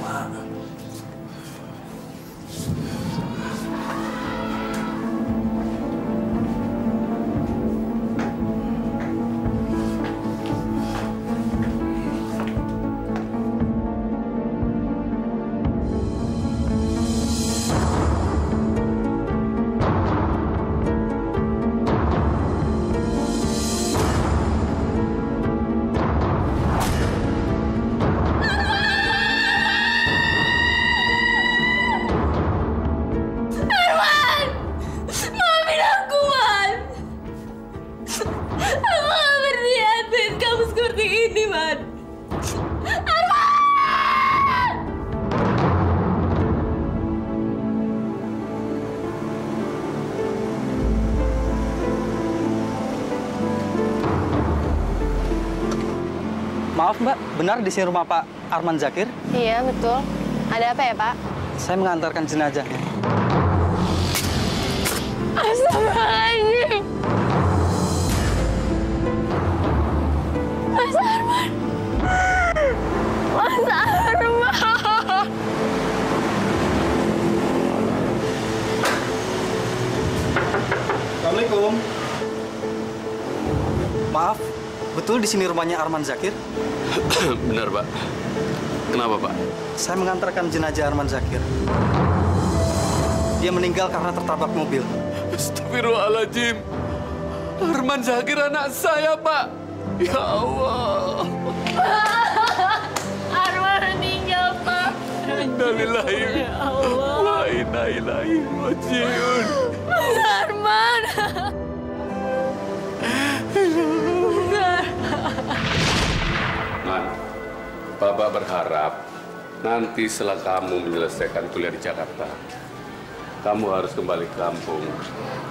Mak. Maafin aku, Man. Aku gak berniat bikin kamu seperti ini, Man. Arman! Maaf Mbak, benar di sini rumah Pak Arman Zakir? Iya, betul. Ada apa ya, Pak? Saya mengantarkan jenazahnya. Astagfirullahaladzim. Mas Arman. Mas Arman. Assalamualaikum. Maaf, betul di sini rumahnya Arman Zakir? Benar, Pak. Kenapa, Pak? Saya mengantarkan jenazah Arman Zakir. Dia meninggal karena tertabrak mobil. Astagfirullahaladzim. Arman Zakir anak saya, Pak. Ya Allah. Arman meninggal, Pak. Innalillahi Ya Allah. wa inna ilaihi rajiun. Mas Arman. Man, Bapak berharap nanti setelah kamu menyelesaikan kuliah di Jakarta, kamu harus kembali ke kampung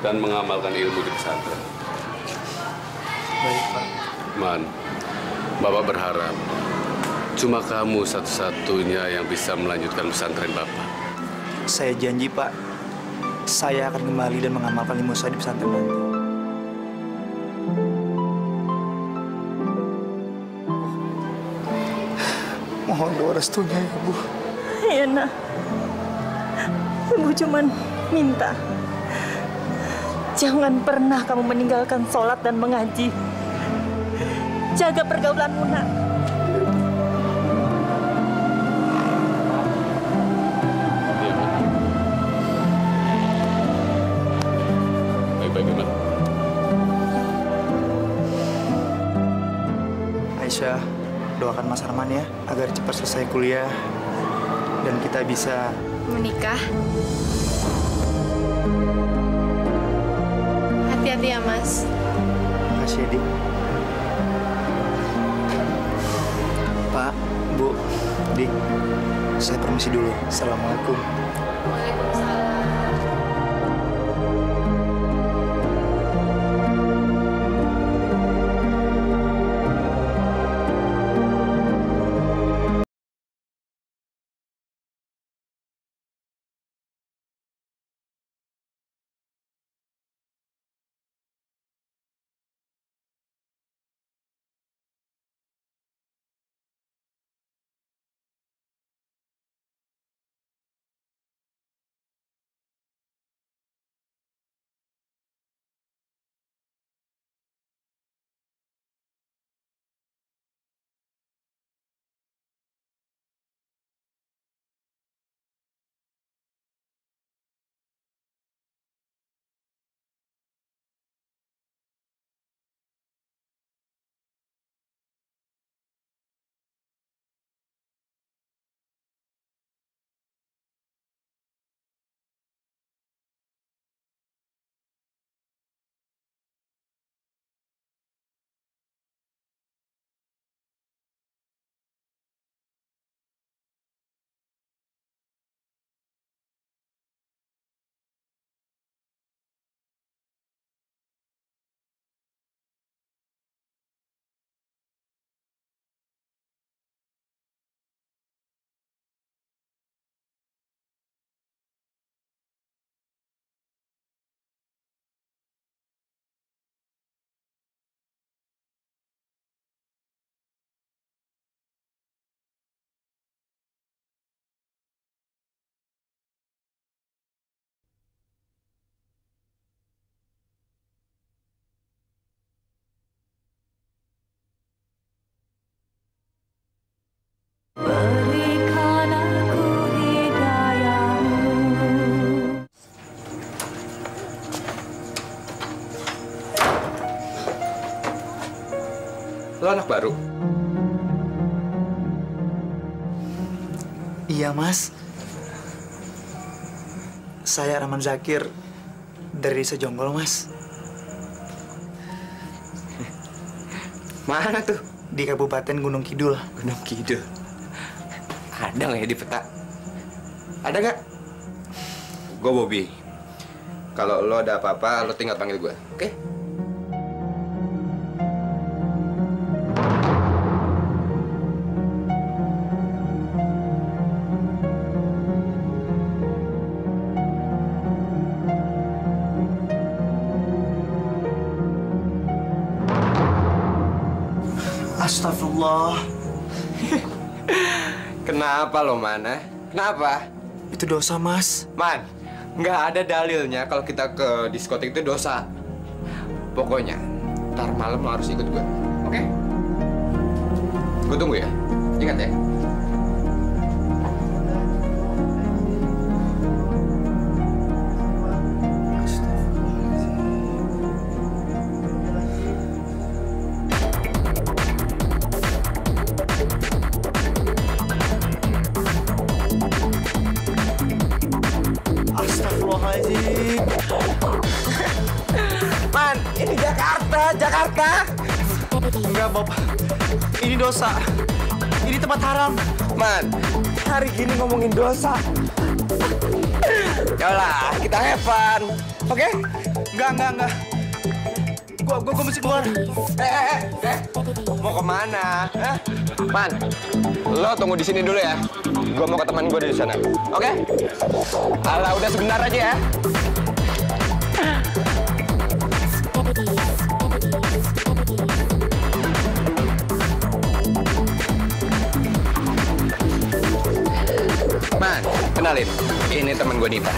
dan mengamalkan ilmu di pesantren. Baik, Pak. Man, Bapak berharap cuma kamu satu-satunya yang bisa melanjutkan pesantren Bapak. Saya janji, Pak. Saya akan kembali dan mengamalkan ilmu saya di pesantren nanti. Mohon doa restunya ya, Bu. Iya, Nak. Ibu cuman minta jangan pernah kamu meninggalkan sholat dan mengaji. Jaga pergaulanmu, Nak. Iya, Man. Baik-baik, Man. Aisyah, doakan Mas Arman ya, agar cepat selesai kuliah dan kita bisa Menikah. Hati-hati ya, Mas. Makasih ya, Dik. Pak, Bu, Dik, saya permisi dulu. Assalamualaikum. Waalaikumsalam. berikan aku hidayah-Mu. Lo anak baru? Iya, Mas. Saya Rahman Zakir dari Desa Jonggol, Mas. Mana tuh? Di Kabupaten Gunung Kidul. Gunung Kidul. Ada nggak ya di peta? Ada nggak? Gue Bobby. Kalau lo ada apa-apa, lo tinggal panggil gue, oke? Astagfirullah. Kenapa lo, Man? Kenapa? Itu dosa, Mas. Man, nggak ada dalilnya kalau kita ke diskotik itu dosa. Pokoknya, ntar malam lo harus ikut gue, oke? Gue tunggu ya. Ingat ya. Astagfirullahaladzim. Man, ini Jakarta. Enggak, Bob. Ini dosa. Ini tempat haram. Man, hari gini ngomongin dosa. Yalah, kita have fun, oke? Enggak. Gua mesti keluar. Mau kemana? Hah? Man, lo tunggu di sini dulu ya. Gua mau ke teman gue di sana, oke? Alah, udah sebentar aja ya. Man, kenalin, ini teman gue Nita.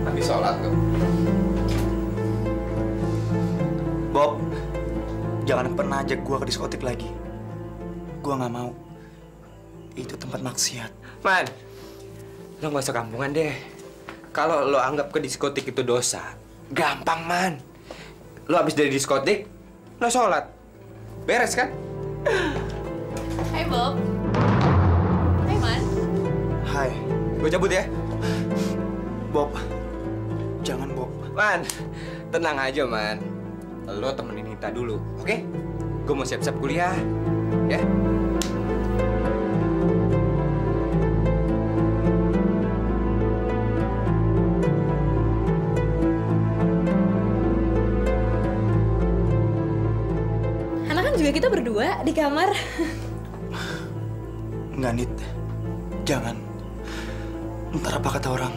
Habis sholat tuh. Bob, jangan pernah ajak gua ke diskotik lagi. Gua nggak mau. Itu tempat maksiat. Man, lo nggak usah kampungan deh. Kalau lo anggap ke diskotik itu dosa, gampang, Man. Lo habis dari diskotik, lo sholat. Beres kan? Hai Bob. Hai Man. Hai, Gue cabut ya. Bob. Jangan, Bob. Man, tenang aja, Man. Lo temenin Nita dulu, oke? Gue mau siap-siap kuliah, ya? Karena kan juga kita berdua di kamar. Nggak, Nit. Jangan. Ntar apa kata orang.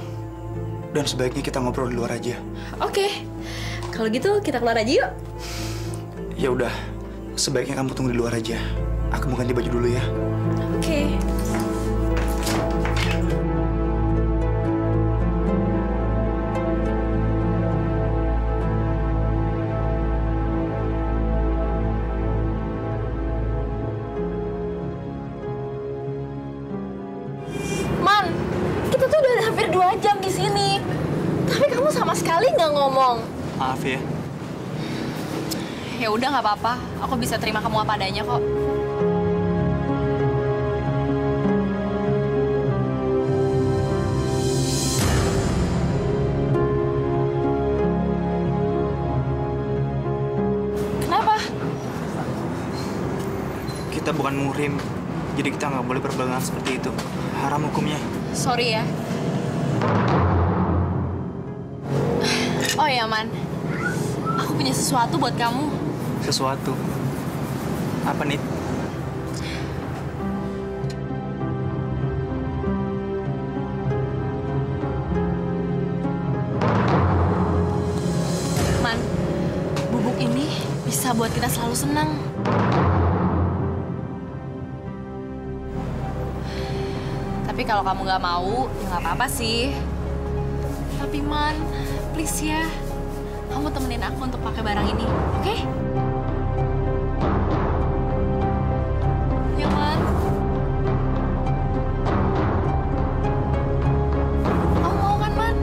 Dan sebaiknya kita ngobrol di luar aja. Oke. Kalau gitu kita keluar aja yuk. Ya udah, sebaiknya kamu tunggu di luar aja. Aku mau ganti baju dulu ya. Oke. Man, kita tuh udah hampir 2 jam di sini. Tapi kamu sama sekali nggak ngomong. Maaf ya. Ya udah nggak apa-apa. Aku bisa terima kamu apa adanya kok. Kenapa? Kita bukan muhrim, jadi kita nggak boleh berpegangan seperti itu. Haram hukumnya. Sorry ya. Oh ya, Man. Aku punya sesuatu buat kamu. Sesuatu. Apa, Nit? bisa buat kita selalu senang. Tapi kalau kamu nggak mau, ya nggak apa-apa sih. Tapi Man, please ya, kamu temenin aku untuk pakai barang ini, oke? Ya Man. Kamu mau kan Man?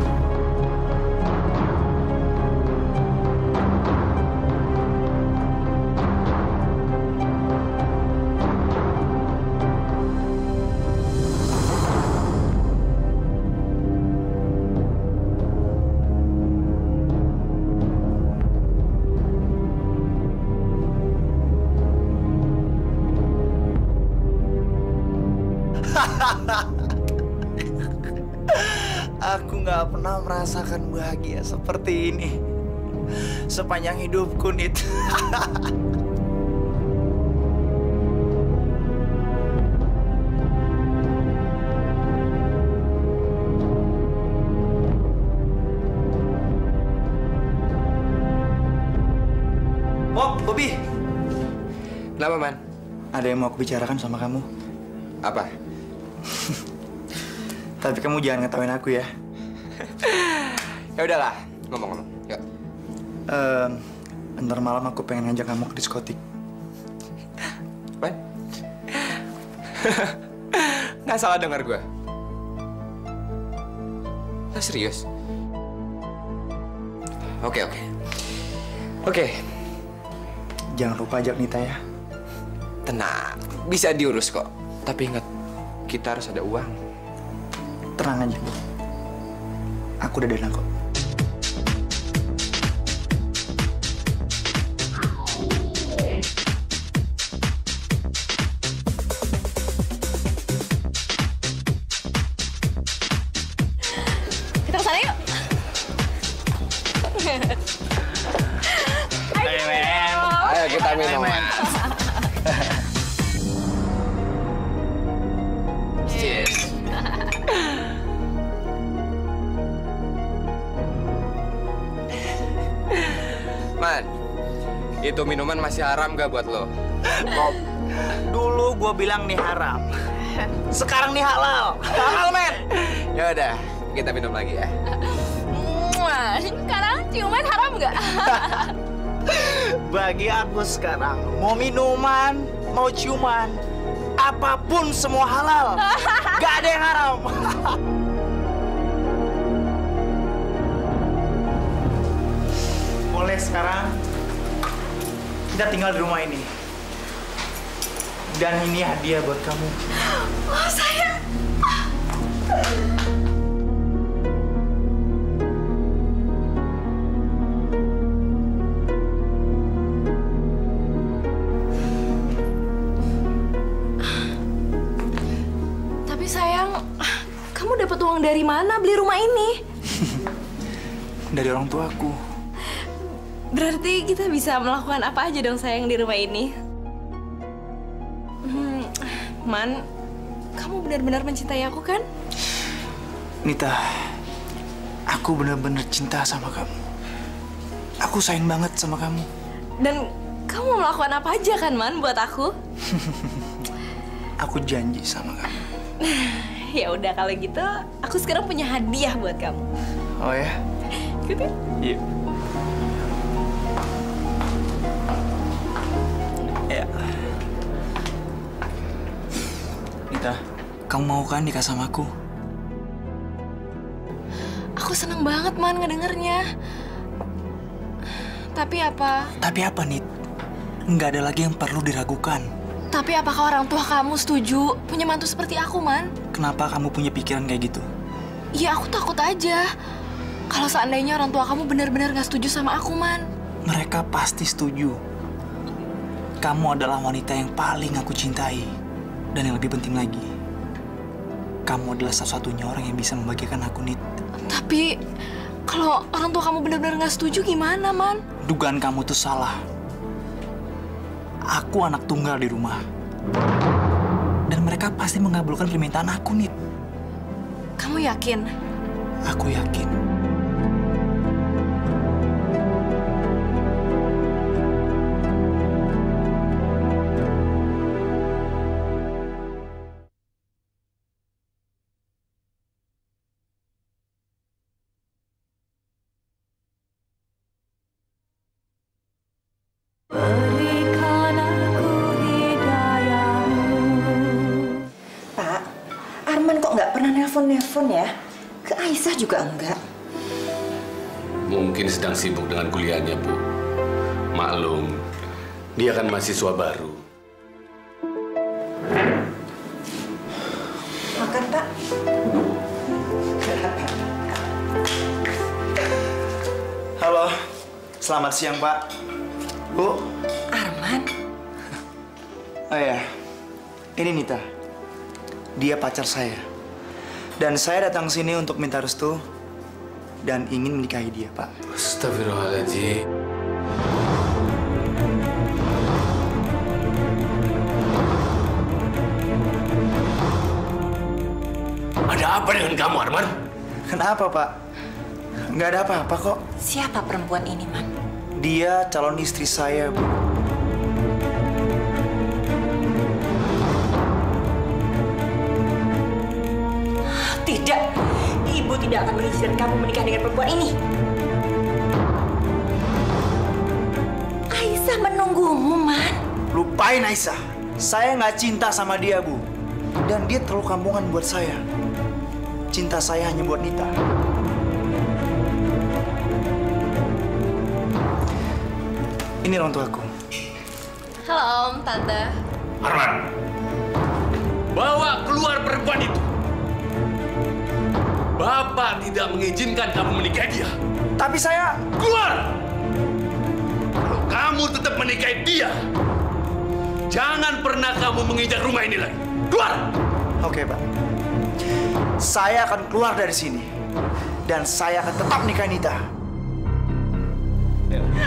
Aku nggak pernah merasakan bahagia seperti ini sepanjang hidupku, Nit. Bob, Bobby. Kenapa, Man? Ada yang mau aku bicarakan sama kamu. Apa? Tapi kamu jangan ngetawain aku ya. Ya udahlah, ngomong-ngomong. Yuk. Ntar malam aku pengen ngajak kamu ke diskotik. Apa? Nggak salah dengar gue. Nggak serius? Oke. Jangan lupa ajak Nita ya. Tenang, bisa diurus kok. Tapi ingat, kita harus ada uang. Tenang aja, Bu. Aku udah dana kok. Kita kesana yuk. Ayo kita minum. Cheers. Man, itu minuman masih haram gak buat lo? Bob, dulu gue bilang nih haram. Sekarang nih halal. Halal, men. Ya udah, kita minum lagi ya. Wah, sekarang ciuman haram nggak? Bagi aku sekarang, mau minuman, mau ciuman, apapun semua halal. Gak ada yang haram. Mulai sekarang, kita tinggal di rumah ini. Dan ini hadiah buat kamu. Oh, sayang. Tapi sayang, kamu dapat uang dari mana beli rumah ini? Dari orang tuaku. Berarti kita bisa melakukan apa aja dong sayang di rumah ini. Man, kamu benar-benar mencintai aku kan? Nita, aku benar-benar cinta sama kamu. Aku sayang banget sama kamu. Dan kamu melakukan apa aja kan, Man, buat aku? Aku janji sama kamu. Ya udah kalau gitu, aku sekarang punya hadiah buat kamu. Oh ya? Ikut ya? Iya. Ya. Nita, kamu mau kan nikah sama aku? Aku seneng banget, Man, ngedengernya. Tapi apa? Tapi apa, Nit? Nggak ada lagi yang perlu diragukan. Tapi apakah orang tua kamu setuju punya mantu seperti aku, Man? Kenapa kamu punya pikiran kayak gitu? Ya, aku takut aja. Kalau seandainya orang tua kamu benar-benar nggak setuju sama aku, Man. Mereka pasti setuju. Kamu adalah wanita yang paling aku cintai. Dan yang lebih penting lagi, kamu adalah satu-satunya orang yang bisa membahagiakan aku, Nit. Tapi kalau orang tua kamu benar-benar nggak setuju gimana, Man? Dugaan kamu tuh salah. Aku anak tunggal di rumah. Dan mereka pasti mengabulkan permintaan aku, Nit. Kamu yakin? Aku yakin. nelpon ya? Ke Aisyah juga enggak. Mungkin sedang sibuk dengan kuliahnya, Bu. Maklum, dia kan mahasiswa baru. Makan, Pak. Halo, selamat siang Pak. Bu. Arman? Oh ya, ini Nita. Dia pacar saya. Dan saya datang sini untuk minta restu dan ingin menikahi dia, Pak. Astagfirullahaladzim. Ada apa dengan kamu, Arman? Kenapa, Pak? Nggak ada apa-apa kok. Siapa perempuan ini, Man? Dia calon istri saya, Bu. Tidak. Ibu tidak akan mengizinkan kamu menikah dengan perempuan ini. Aisyah menunggumu, Man. Lupain Aisyah. Saya nggak cinta sama dia, Bu. Dan dia terlalu kampungan buat saya. Cinta saya hanya buat Nita. Ini orang tuaku. Halo, Om, Tante. Arman, bawa keluar perempuan itu. Bapak tidak mengizinkan kamu menikahi dia. Tapi saya... Keluar! Kalau kamu tetap menikahi dia, jangan pernah kamu menginjak rumah ini lagi. Keluar! Oke, Pak. Saya akan keluar dari sini. Dan saya akan tetap nikahi Nita.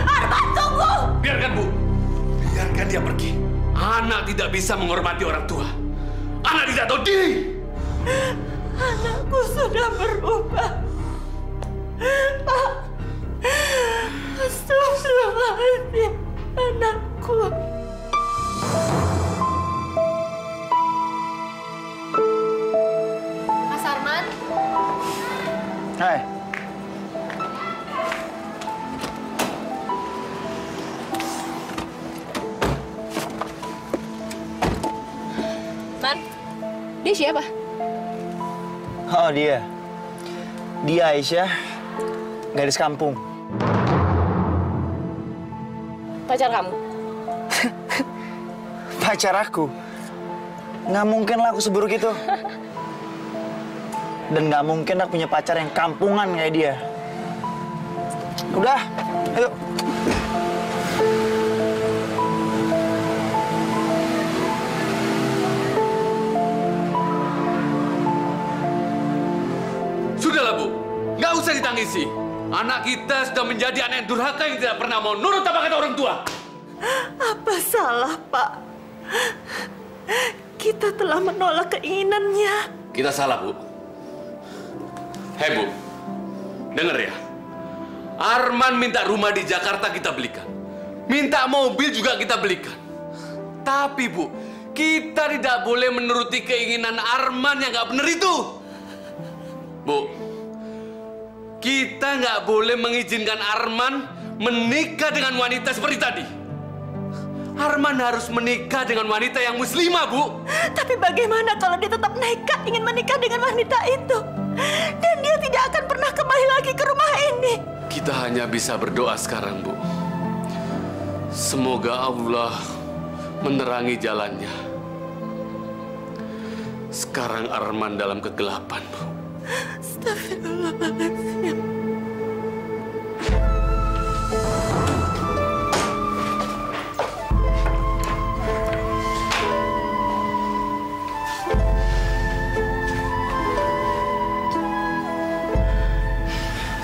Arman, tunggu! Biarkan, Bu. Biarkan dia pergi. Anak tidak bisa menghormati orang tua. Anak tidak tahu diri. Anakku sudah berubah. Pak, astagfirullahaladzim, anakku. Mas Arman, Hai. Man, dia siapa? Oh, dia. Dia Aisyah, gadis kampung. Pacar kamu? Pacar aku. Nggak mungkin lah aku seburuk itu. Dan nggak mungkin aku punya pacar yang kampungan kayak dia. Udah, ayo. Sudahlah, Bu. Nggak usah ditangisi. Anak kita sudah menjadi anak yang durhaka yang tidak pernah mau nurut apa kata orang tua. Apa salah, Pak? Kita telah menolak keinginannya. Kita salah, Bu. Hei, Bu. Dengar ya. Arman minta rumah di Jakarta kita belikan. Minta mobil juga kita belikan. Tapi, Bu, kita tidak boleh menuruti keinginan Arman yang nggak benar itu. Bu, kita nggak boleh mengizinkan Arman menikah dengan wanita seperti tadi. Arman harus menikah dengan wanita yang muslimah, Bu. Tapi bagaimana kalau dia tetap nekat ingin menikah dengan wanita itu? Dan dia tidak akan pernah kembali lagi ke rumah ini. Kita hanya bisa berdoa sekarang, Bu. Semoga Allah menerangi jalannya. Sekarang Arman dalam kegelapan, Bu. Astagfirullahaladzim.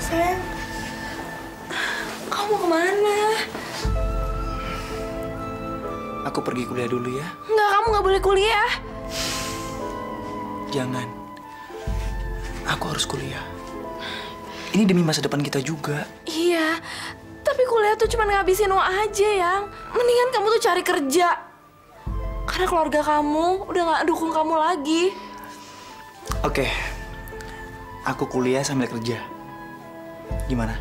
Sayang, kamu kemana? Aku pergi kuliah dulu ya. Enggak, kamu nggak boleh kuliah. Jangan. Aku harus kuliah. Ini demi masa depan kita juga. Iya, tapi kuliah tuh cuma ngabisin uang aja, Yang. Mendingan kamu tuh cari kerja. Karena keluarga kamu udah nggak dukung kamu lagi. Oke. Aku kuliah sambil kerja. Gimana?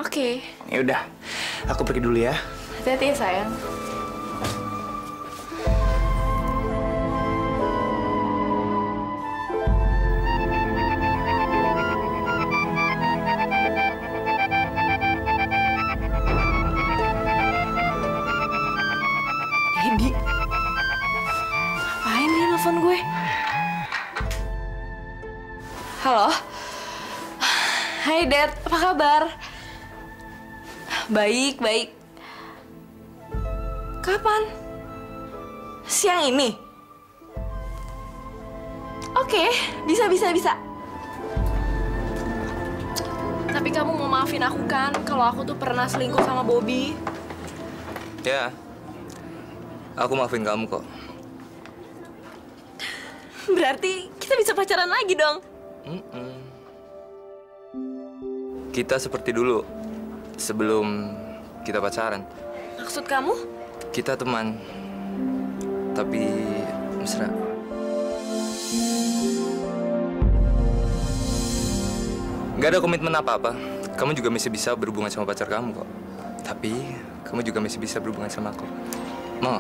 Oke. Ya udah. Aku pergi dulu ya. Hati-hati ya, sayang. Halo. Hai, Dad. Apa kabar? Baik, baik. Kapan? Siang ini? Oke, bisa. Tapi kamu mau maafin aku kan kalau aku tuh pernah selingkuh sama Bobby? Ya, aku maafin kamu kok. Berarti kita bisa pacaran lagi dong? Kita seperti dulu, sebelum kita pacaran. Maksud kamu? Kita teman, tapi mesra. Gak ada komitmen apa-apa. Kamu juga masih bisa berhubungan sama pacar kamu kok. Tapi kamu juga masih bisa berhubungan sama aku. Mau?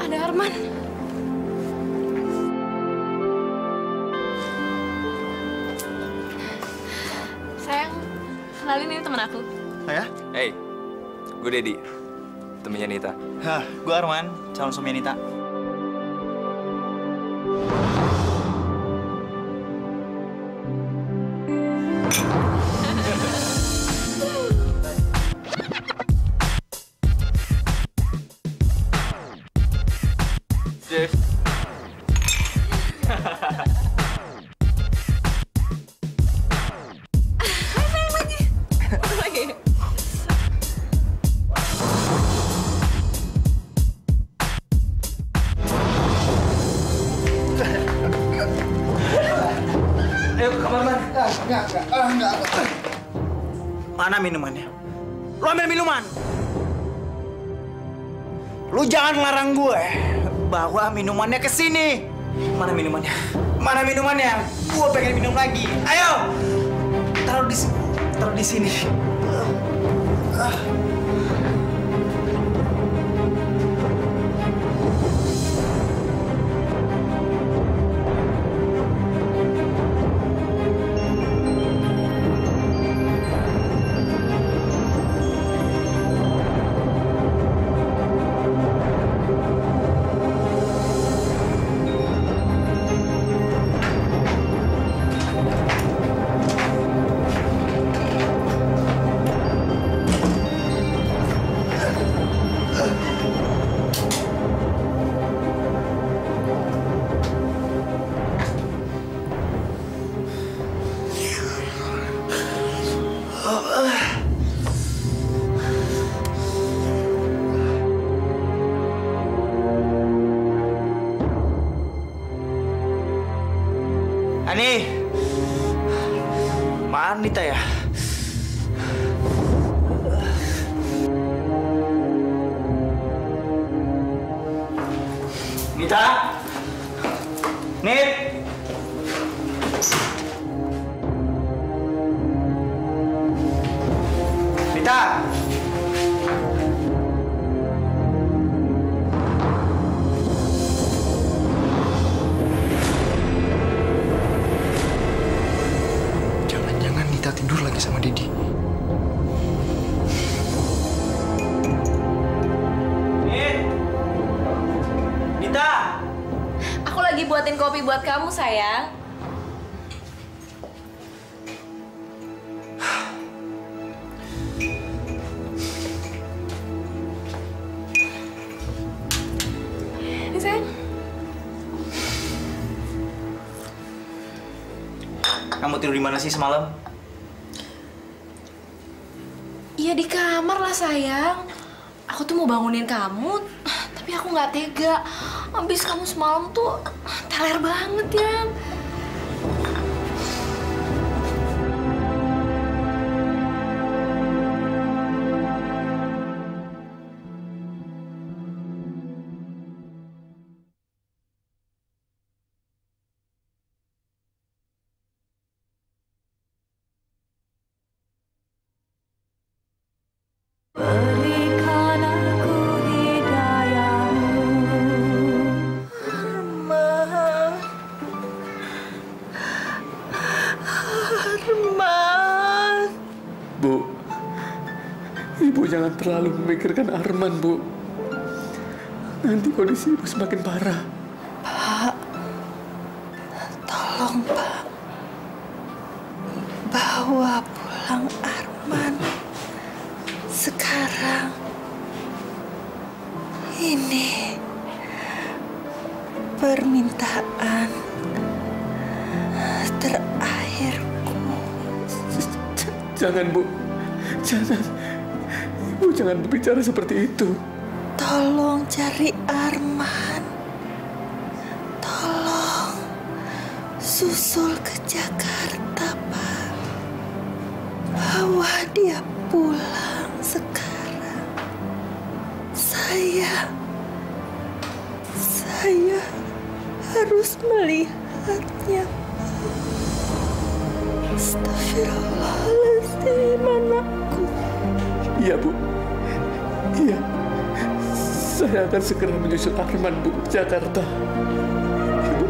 Ada Arman. Sayang, kenalin ini teman aku. Oh ya? Hey, gue Dedi, temennya Nita. Hah, gue Arman, calon suami Anita. Ayo ke kamar, Man. Enggak. Mana minumannya? Lu ambil minuman. Lu jangan ngelarang gue bawa minumannya ke sini. Mana minumannya? Mana minumannya? Gue pengen minum lagi. Ayo. Taruh di sini. Ani, mana Nita ya? Nita, Nit, Nita. Kita tidur lagi sama Didi. Nita! Aku lagi buatin kopi buat kamu, sayang. Ini, sayang. Kamu tidur di mana sih semalam? Iya di kamar lah, sayang. Aku tuh mau bangunin kamu, tapi aku nggak tega. Abis kamu semalam tuh teler banget ya. Berikan aku hidayahmu, Arman. Bu, Ibu jangan terlalu memikirkan Arman, Bu. nanti kondisi ibu semakin parah. Pak, tolong Pak, bawa pulang Arman sekarang. Ini permintaan terakhirku. Jangan, Bu. Jangan. Ibu jangan berbicara seperti itu. Tolong cari Arman. Tolong susul ke Jakarta, Pak. Bawa dia pulang sekarang. Saya harus melihatnya. Astagfirullahaladzim, anakku. Iya, Bu. Iya. Saya akan segera menyusul Arman, Bu, ke Jakarta. Ibu.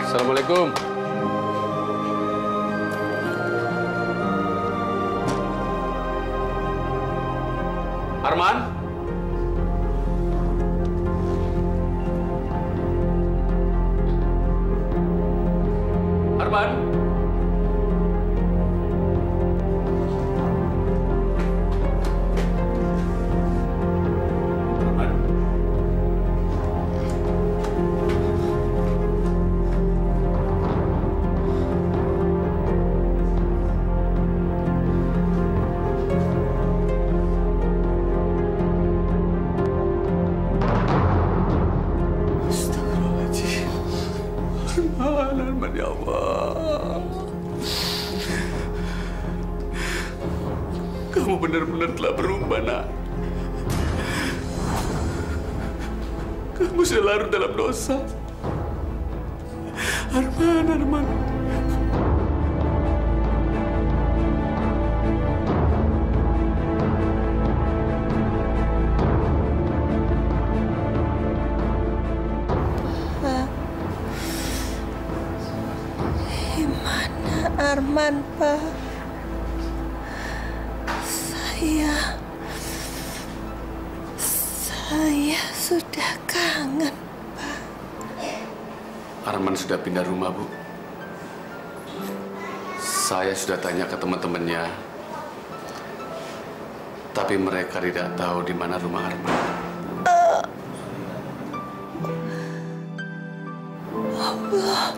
Assalamualaikum. Arman? Arman? Arman, ya Allah. Kamu benar-benar telah berubah, Nak. Kamu sudah larut dalam dosa. Arman. Arman, Pak. Saya sudah kangen, Pak. Arman sudah pindah rumah, Bu. Saya sudah tanya ke teman-temannya, tapi mereka tidak tahu di mana rumah Arman. Allah.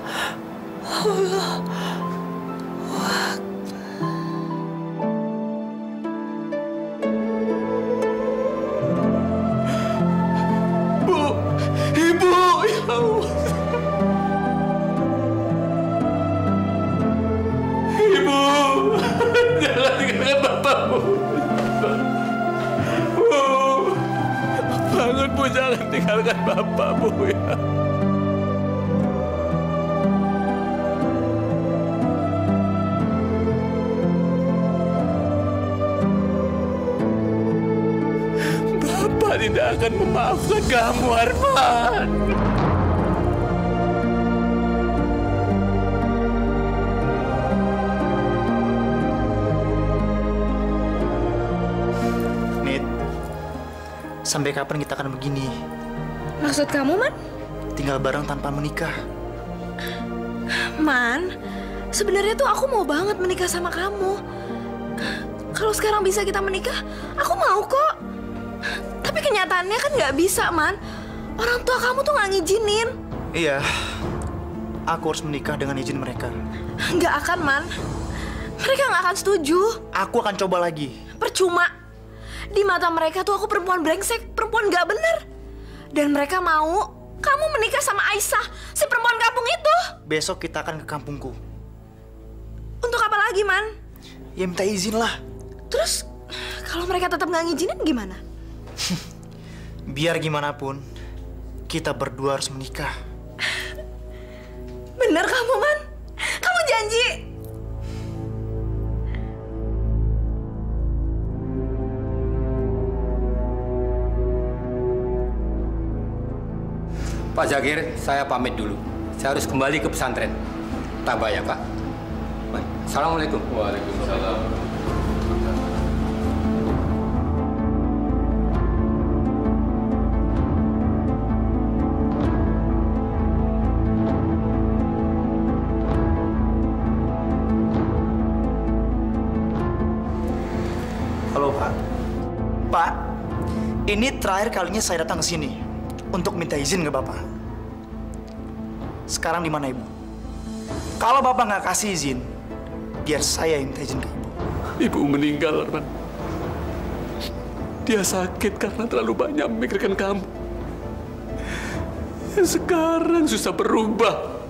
Jangan tinggalkan Bapak, Bu, ya. Bapak tidak akan memaafkan kamu, Arman. Sampai kapan kita akan begini? Maksud kamu, Man? Tinggal bareng tanpa menikah. Man, sebenarnya tuh aku mau banget menikah sama kamu. Kalau sekarang bisa kita menikah, aku mau kok. Tapi kenyataannya kan nggak bisa, Man. Orang tua kamu tuh nggak ngizinin. Iya, aku harus menikah dengan izin mereka. Nggak akan, Man. Mereka nggak akan setuju. Aku akan coba lagi. Percuma. Di mata mereka tuh aku perempuan brengsek, perempuan nggak bener. Dan mereka mau Kamu menikah sama Aisyah, si perempuan kampung itu. Besok kita akan ke kampungku. Untuk apa lagi, Man? Ya minta izin lah. Terus, kalau mereka tetap nggak ngizinin gimana? Biar gimana pun, kita berdua harus menikah. Bener kamu, Man? Kamu janji? Pak Zakir, saya pamit dulu. Saya harus kembali ke pesantren. Tabah ya, Pak. Baik. Assalamualaikum. Waalaikumsalam. Halo, Pak. Pak, ini terakhir kalinya saya datang ke sini untuk minta izin ke Bapak. Sekarang di mana Ibu? Kalau Bapak nggak kasih izin, biar saya yang minta izin ke Ibu. Ibu meninggal, Arman. Dia sakit karena terlalu banyak memikirkan kamu. Sekarang susah berubah.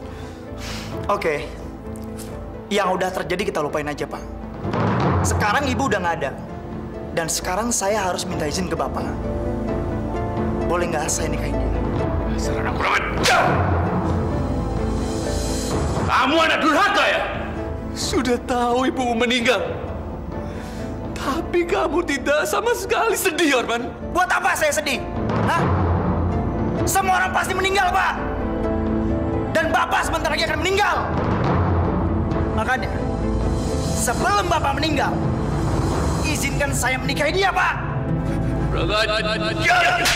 Oke. Yang udah terjadi kita lupain aja, Pak. Sekarang Ibu udah nggak ada. Dan sekarang saya harus minta izin ke Bapak. Boleh nggak saya nikahin dia? Sarana kurang ajar! Kamu anak durhaka ya? Sudah tahu ibu meninggal. Tapi kamu tidak sama sekali sedih, Arman. Buat apa saya sedih? Hah? Semua orang pasti meninggal, Pak. Dan Bapak sebentar lagi akan meninggal. Makanya, sebelum Bapak meninggal, izinkan saya menikahi dia, Pak. Kurang ajar!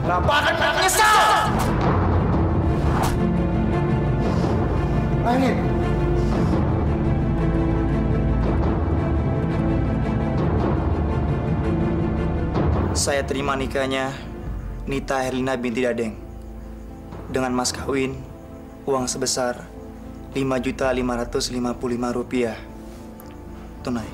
Bapak akan menyesal. Angin. Saya terima nikahnya Nita Herlina binti Dadeng dengan mas kawin uang sebesar Rp5.555 tunai.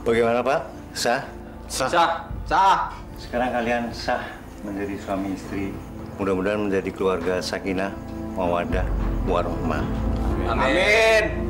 Bagaimana Pak? Sah? Sah. Sah. Sekarang kalian sah menjadi suami istri. Mudah-mudahan menjadi keluarga sakinah, mawaddah, warahmah. Amin.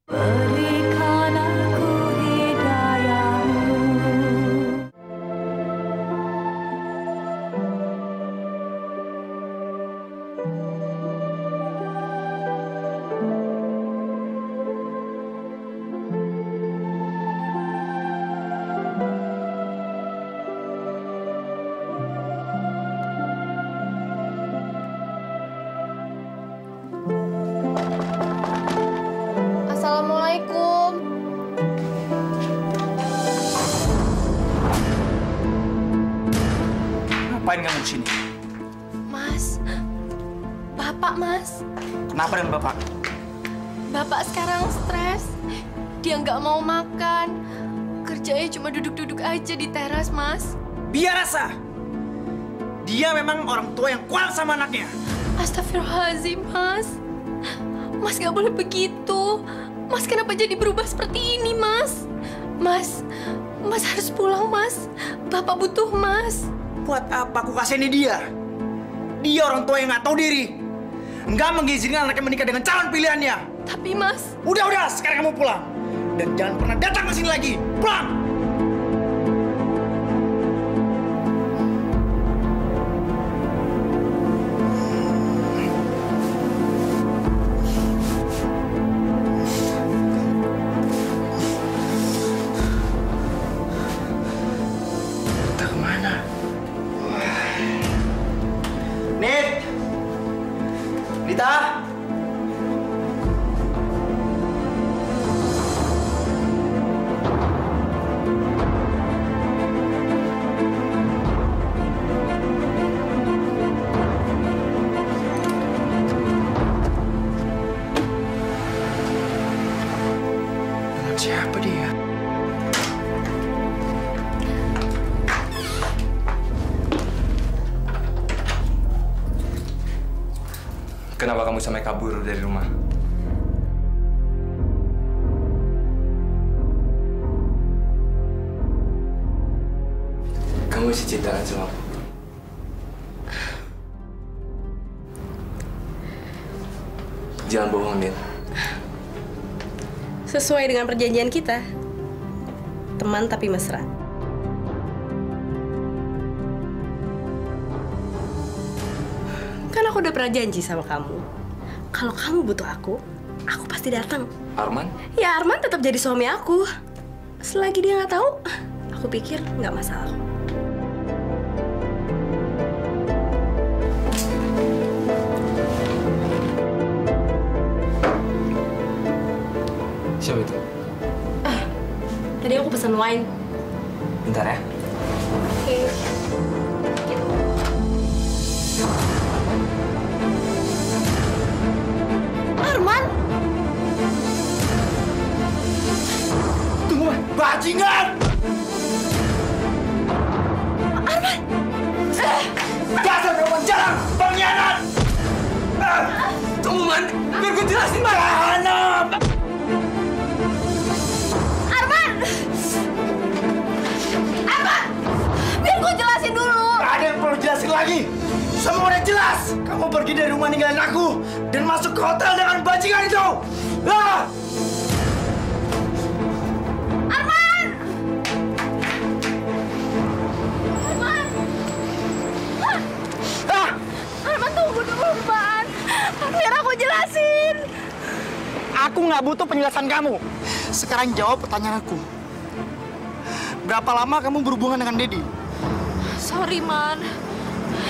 Berikan aku hidayahmu. Assalamualaikum. Ngapain kamu di sini? Mas, Bapak, Mas. Kenapa dengan Bapak? Bapak sekarang stres. Dia nggak mau makan. Kerjanya cuma duduk-duduk aja di teras, Mas. Biar rasa. Dia memang orang tua yang kuat sama anaknya. Astagfirullahaladzim, Mas. Mas nggak boleh begitu. Mas kenapa jadi berubah seperti ini, Mas? Mas harus pulang, Mas. Bapak butuh Mas. Buat apa aku kasihani dia? Dia orang tua yang nggak tahu diri. Nggak mengizinkan anaknya menikah dengan calon pilihannya. Tapi, Mas, Udah, sekarang kamu pulang. Dan jangan pernah datang ke sini lagi. Pulang! Entah kemana. Nit! Nita! Kenapa kamu sampai kabur dari rumah? Kamu masih cinta kan sama aku? Jangan bohong, Din. Sesuai dengan perjanjian kita. Teman tapi mesra. Kan aku udah pernah janji sama kamu. Kalau kamu butuh aku pasti datang. Arman? Ya Arman tetap jadi suami aku. Selagi dia nggak tahu, aku pikir nggak masalah. Siapa itu? Tadi aku pesan wine. Bentar ya. Oke. Arman! Tunggu, bajingan! Arman! Dasar perempuan jalan, pengkhianat! Tunggu, Man. Biar gue jelasin, Man. Jahanam! Arman! Arman! Biar gue jelasin dulu. Gak ada yang perlu jelasin lagi. Semua udah jelas. Kamu pergi dari rumah ninggalin aku dan masuk ke hotel dengan bajingan itu. Ah! Arman! Arman! Ah! Arman tunggu dulu, Arman. Biar aku jelasin. Aku nggak butuh penjelasan kamu. Sekarang jawab pertanyaan aku. Berapa lama kamu berhubungan dengan Dedi? Sorry, Man.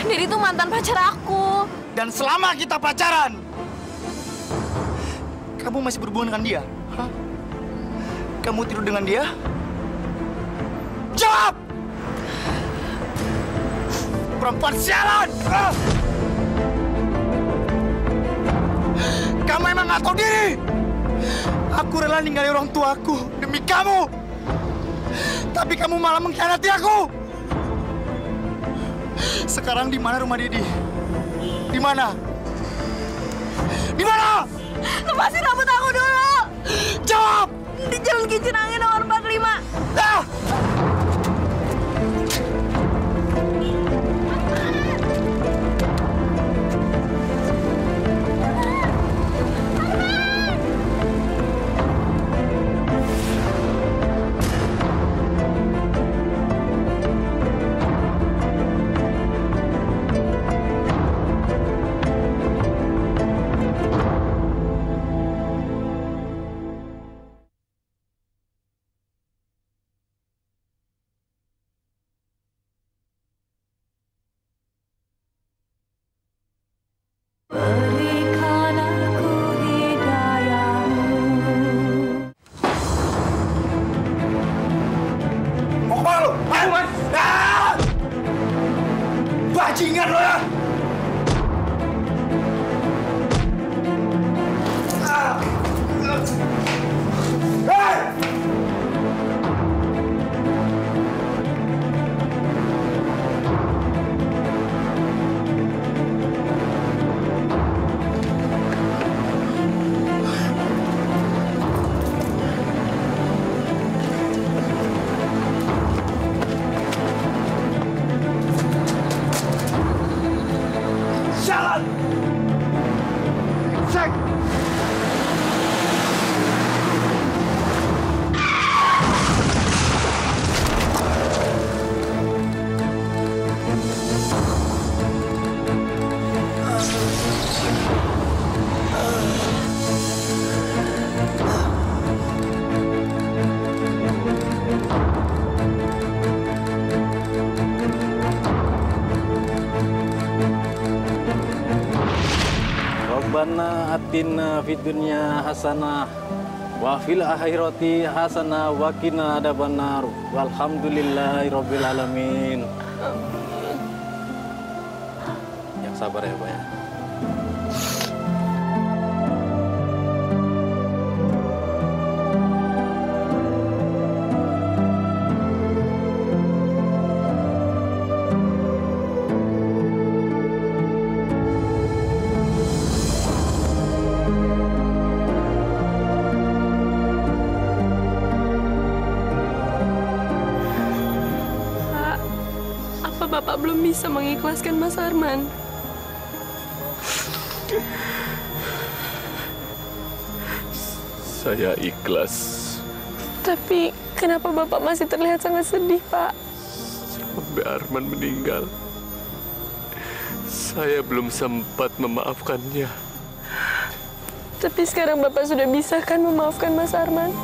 Dedi tuh mantan pacar aku. Dan selama kita pacaran, kamu masih berhubungan dengan dia? Hah? Kamu tidur dengan dia? Jawab! Perempuan sialan! Ah! Kamu emang nggak tahu diri? Aku rela ninggalin orang tuaku demi kamu. Tapi kamu malah mengkhianati aku. Sekarang di mana rumah Dedi? Di mana? Di mana? Lepasin rambut aku dulu. Jawab! Di Jalan Kincir Angin nomor 45. Ah! Mau kemana lu? Ah! Bajingan lo ya! Ah! Hei! Jalan! Cek! Rabbana atina fid dunya hasanah wa fil akhirati hasanah wa qina adzabannar. Walhamdulillahirabbil alamin. Yang sabar ya, Pak ya. belum bisa mengikhlaskan Mas Arman. Saya ikhlas. Tapi kenapa Bapak masih terlihat sangat sedih, Pak? Sampai Arman meninggal, saya belum sempat memaafkannya. Tapi sekarang Bapak sudah bisa kan memaafkan Mas Arman?